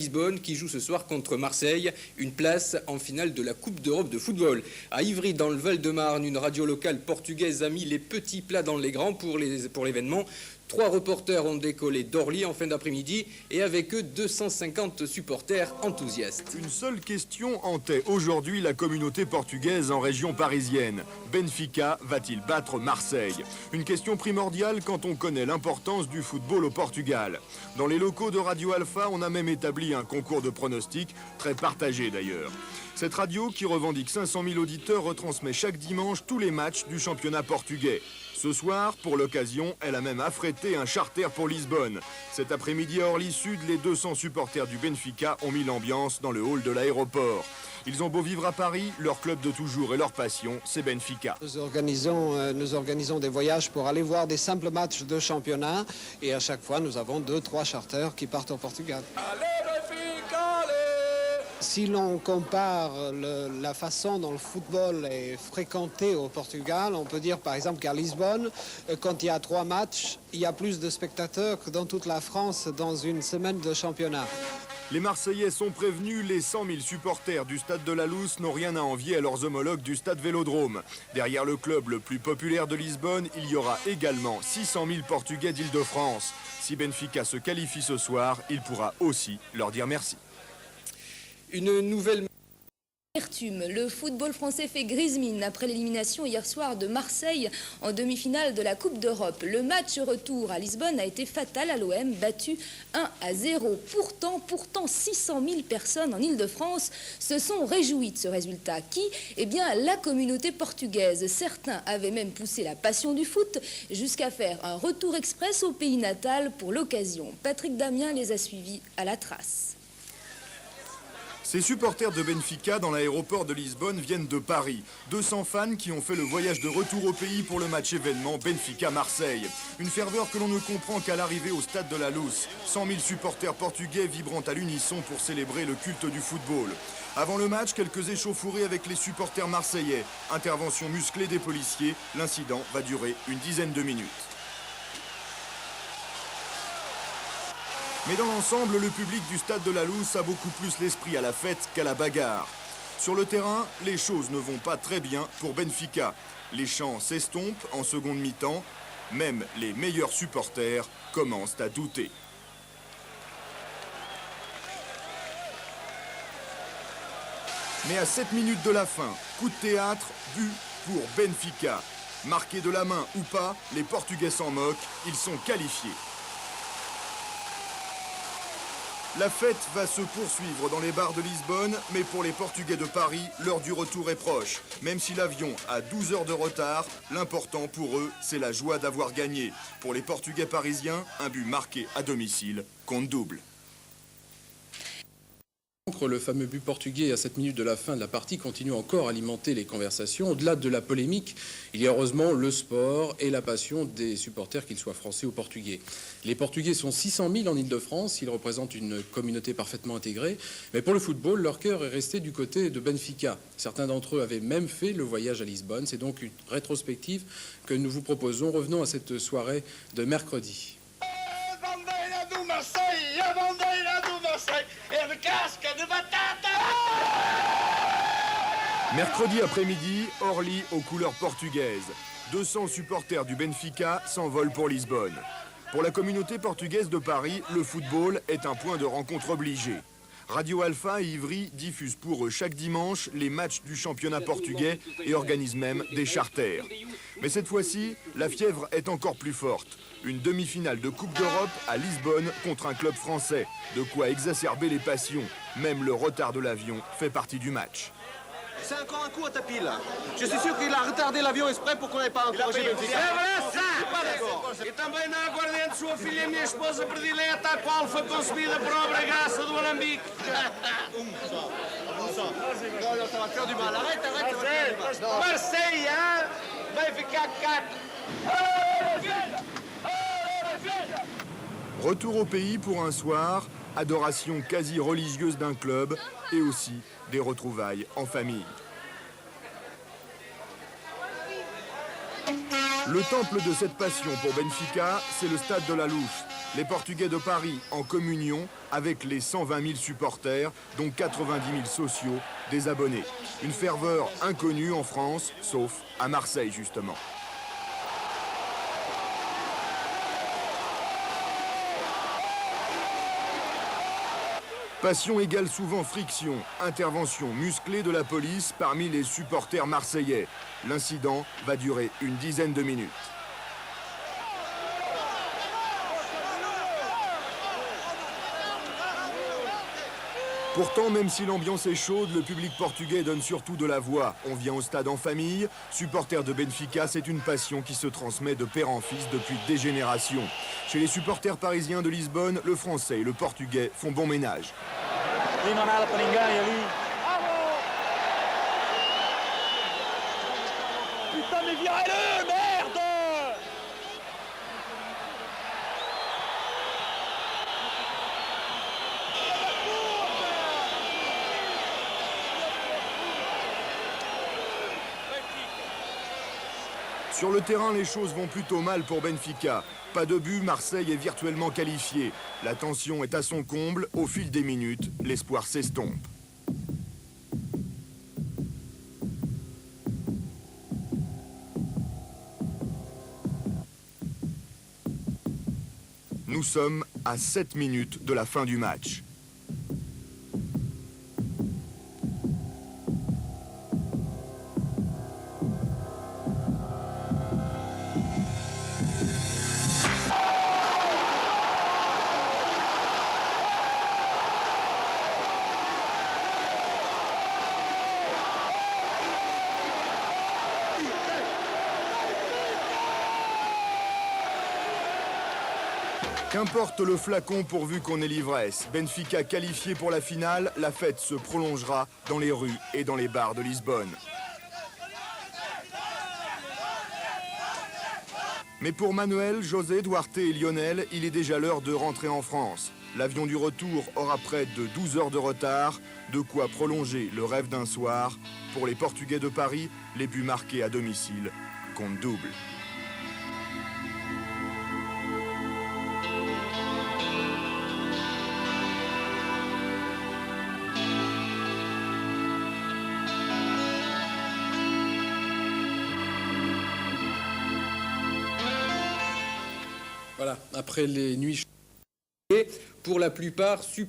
Lisbonne qui joue ce soir contre Marseille, une place en finale de la Coupe d'Europe de football. À Ivry, dans le Val-de-Marne, une radio locale portugaise a mis les petits plats dans les grands pour l'événement. 3 reporters ont décollé d'Orly en fin d'après-midi et avec eux 250 supporters enthousiastes. Une seule question hantait aujourd'hui la communauté portugaise en région parisienne. Benfica va-t-il battre Marseille? Une question primordiale quand on connaît l'importance du football au Portugal. Dans les locaux de Radio Alpha, on a même établi un concours de pronostics, très partagé d'ailleurs. Cette radio, qui revendique 500 000 auditeurs, retransmet chaque dimanche tous les matchs du championnat portugais. Ce soir, pour l'occasion, elle a même affrété un charter pour Lisbonne. Cet après-midi à Orly Sud, les 200 supporters du Benfica ont mis l'ambiance dans le hall de l'aéroport. Ils ont beau vivre à Paris, leur club de toujours et leur passion, c'est Benfica. Nous organisons des voyages pour aller voir des simples matchs de championnat et à chaque fois, nous avons 2-3 charters qui partent au Portugal. Allez Benfica, allez! Si l'on compare la façon dont le football est fréquenté au Portugal, on peut dire par exemple qu'à Lisbonne, quand il y a 3 matchs, il y a plus de spectateurs que dans toute la France dans une semaine de championnat. Les Marseillais sont prévenus, les 100 000 supporters du stade de la Luz n'ont rien à envier à leurs homologues du stade Vélodrome. Derrière le club le plus populaire de Lisbonne, il y aura également 600 000 Portugais d'Île-de-France. Si Benfica se qualifie ce soir, il pourra aussi leur dire merci. Une nouvelle... Le football français fait grise mine après l'élimination hier soir de Marseille en demi-finale de la Coupe d'Europe. Le match retour à Lisbonne a été fatal à l'OM, battu 1-0. Pourtant, 600 000 personnes en Île-de-France se sont réjouies de ce résultat. Qui? Eh bien, la communauté portugaise. Certains avaient même poussé la passion du foot jusqu'à faire un retour express au pays natal pour l'occasion. Patrick Damien les a suivis à la trace. Ces supporters de Benfica dans l'aéroport de Lisbonne viennent de Paris. 200 fans qui ont fait le voyage de retour au pays pour le match événement Benfica-Marseille. Une ferveur que l'on ne comprend qu'à l'arrivée au stade de la Luz. 100 000 supporters portugais vibrant à l'unisson pour célébrer le culte du football. Avant le match, quelques échauffourées avec les supporters marseillais. Intervention musclée des policiers. L'incident va durer une dizaine de minutes. Mais dans l'ensemble, le public du stade de la Luz a beaucoup plus l'esprit à la fête qu'à la bagarre. Sur le terrain, les choses ne vont pas très bien pour Benfica. Les chants s'estompent en seconde mi-temps. Même les meilleurs supporters commencent à douter. Mais à 7 minutes de la fin, coup de théâtre, but pour Benfica. Marqué de la main ou pas, les Portugais s'en moquent, ils sont qualifiés. La fête va se poursuivre dans les bars de Lisbonne, mais pour les Portugais de Paris, l'heure du retour est proche. Même si l'avion a 12 heures de retard, l'important pour eux, c'est la joie d'avoir gagné. Pour les Portugais parisiens, un but marqué à domicile compte double. Le fameux but portugais à 7 minutes de la fin de la partie continue encore à alimenter les conversations. Au-delà de la polémique, il y a heureusement le sport et la passion des supporters, qu'ils soient français ou portugais. Les Portugais sont 600 000 en Île-de-France, ils représentent une communauté parfaitement intégrée. Mais pour le football, leur cœur est resté du côté de Benfica. Certains d'entre eux avaient même fait le voyage à Lisbonne. C'est donc une rétrospective que nous vous proposons. Revenons à cette soirée de mercredi. Mercredi après-midi, Orly aux couleurs portugaises. 200 supporters du Benfica s'envolent pour Lisbonne. Pour la communauté portugaise de Paris, le football est un point de rencontre obligé. Radio Alpha et Ivry diffusent pour eux chaque dimanche les matchs du championnat portugais et organisent même des charters. Mais cette fois-ci, la fièvre est encore plus forte. Une demi-finale de Coupe d'Europe à Lisbonne contre un club français. De quoi exacerber les passions. Même le retard de l'avion fait partie du match. C'est encore un coup à tapis là. Je suis sûr qu'il a retardé l'avion exprès pour qu'on n'ait pas encouragé Benfica. E também na aguardente sua filha e minha esposa predileta, a qual foi concebida por obra graça do Alambique. Non, ça va faire du mal. Arrête, ça va faire du mal. Marseille, hein? Benfica 4. Retour au pays pour un soir, adoration quasi religieuse d'un club et aussi des retrouvailles en famille. Le temple de cette passion pour Benfica, c'est le stade de la Luz. Les Portugais de Paris en communion avec les 120 000 supporters, dont 90 000 sociaux, des abonnés. Une ferveur inconnue en France, sauf à Marseille justement. Passion égale souvent friction, intervention musclée de la police parmi les supporters marseillais. L'incident va durer une dizaine de minutes. Pourtant, même si l'ambiance est chaude, le public portugais donne surtout de la voix. On vient au stade en famille. Supporter de Benfica, c'est une passion qui se transmet de père en fils depuis des générations. Chez les supporters parisiens de Lisbonne, le français et le portugais font bon ménage. Putain, mais virez-le, merde! Sur le terrain, les choses vont plutôt mal pour Benfica. Pas de but, Marseille est virtuellement qualifié. La tension est à son comble. Au fil des minutes, l'espoir s'estompe. Nous sommes à 7 minutes de la fin du match. Qu'importe le flacon pourvu qu'on ait l'ivresse. Benfica qualifié pour la finale, la fête se prolongera dans les rues et dans les bars de Lisbonne. Mais pour Manuel, José, Duarte et Lionel, il est déjà l'heure de rentrer en France. L'avion du retour aura près de 12 heures de retard, de quoi prolonger le rêve d'un soir. Pour les Portugais de Paris, les buts marqués à domicile comptent double. Voilà, après les nuits... Pour la plupart,